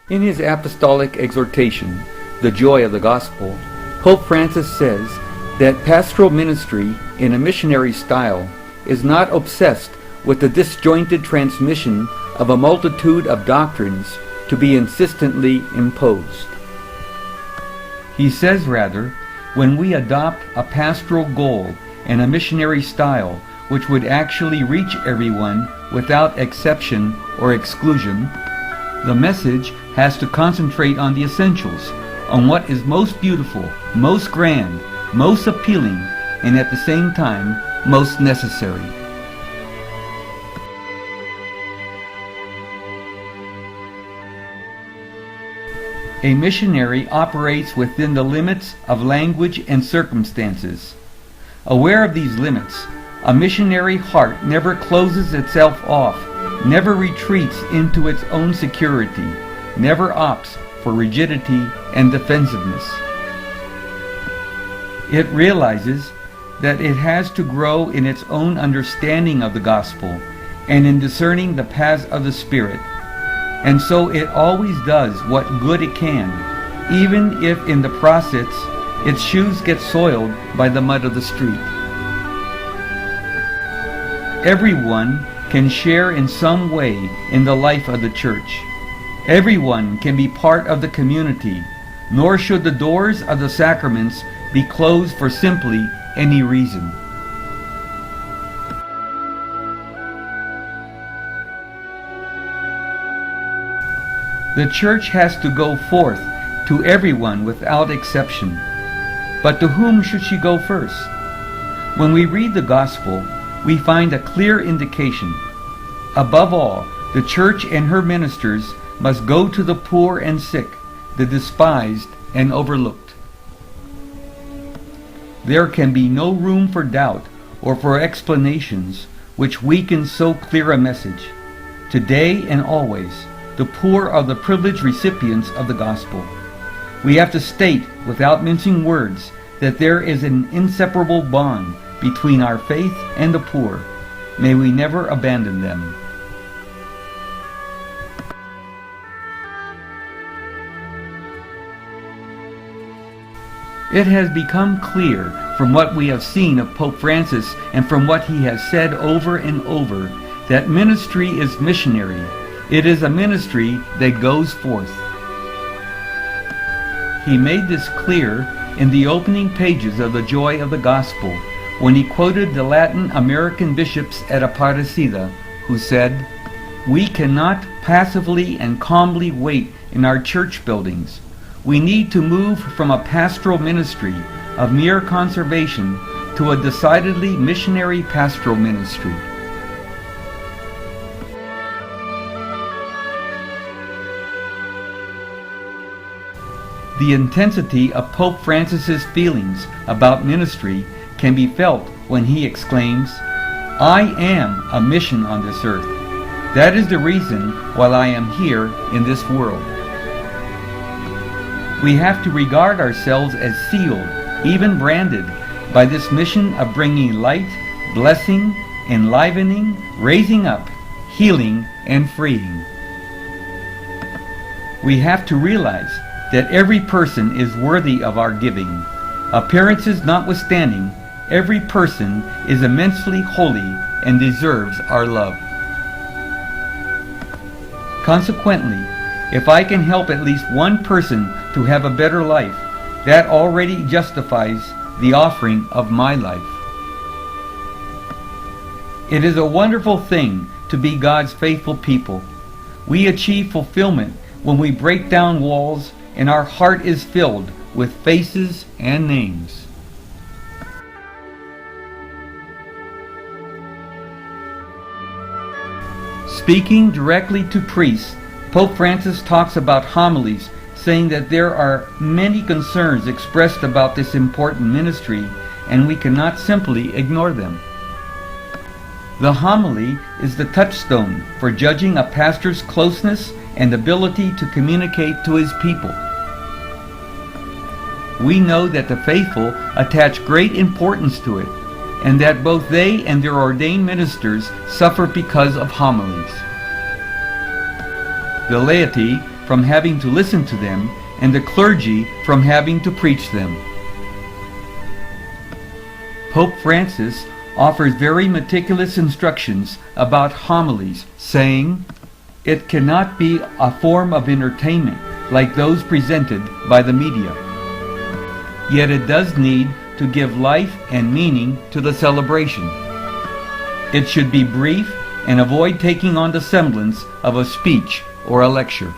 In his apostolic exhortation, The Joy of the Gospel, Pope Francis says that pastoral ministry in a missionary style is not obsessed with the disjointed transmission of a multitude of doctrines to be insistently imposed. He says rather, when we adopt a pastoral goal and a missionary style which would actually reach everyone without exception or exclusion, the message has to concentrate on the essentials, on what is most beautiful, most grand, most appealing, and at the same time, most necessary. A missionary operates within the limits of language and circumstances. Aware of these limits, a missionary heart never closes itself off, never retreats into its own security, never opts for rigidity and defensiveness. It realizes that it has to grow in its own understanding of the gospel and in discerning the paths of the Spirit, and so it always does what good it can, even if in the process its shoes get soiled by the mud of the street. Everyone can share in some way in the life of the church. Everyone can be part of the community, nor should the doors of the sacraments be closed for simply any reason. The church has to go forth to everyone without exception. But to whom should she go first? When we read the gospel, we find a clear indication. Above all, the church and her ministers must go to the poor and sick, the despised and overlooked. There can be no room for doubt or for explanations which weaken so clear a message. Today and always, the poor are the privileged recipients of the gospel. We have to state, without mincing words, that there is an inseparable bond between our faith and the poor. May we never abandon them. It has become clear from what we have seen of Pope Francis and from what he has said over and over that ministry is missionary. It is a ministry that goes forth. He made this clear in the opening pages of The Joy of the Gospel when he quoted the Latin American bishops at Aparecida, who said, "We cannot passively and calmly wait in our church buildings. We need to move from a pastoral ministry of mere conservation to a decidedly missionary pastoral ministry." The intensity of Pope Francis's feelings about ministry can be felt when he exclaims, "I am a mission on this earth. That is the reason why I am here in this world." We have to regard ourselves as sealed, even branded, by this mission of bringing light, blessing, enlivening, raising up, healing, and freeing. We have to realize that every person is worthy of our giving. Appearances notwithstanding, every person is immensely holy and deserves our love. Consequently, if I can help at least one person to have a better life, that already justifies the offering of my life. It is a wonderful thing to be God's faithful people. We achieve fulfillment when we break down walls and our heart is filled with faces and names. Speaking directly to priests, Pope Francis talks about homilies, saying that there are many concerns expressed about this important ministry and we cannot simply ignore them. The homily is the touchstone for judging a pastor's closeness and ability to communicate to his people. We know that the faithful attach great importance to it, and that both they and their ordained ministers suffer because of homilies. The laity from having to listen to them and the clergy from having to preach them. Pope Francis offers very meticulous instructions about homilies, saying, "It cannot be a form of entertainment like those presented by the media. Yet it does need to give life and meaning to the celebration. It should be brief and avoid taking on the semblance of a speech or a lecture."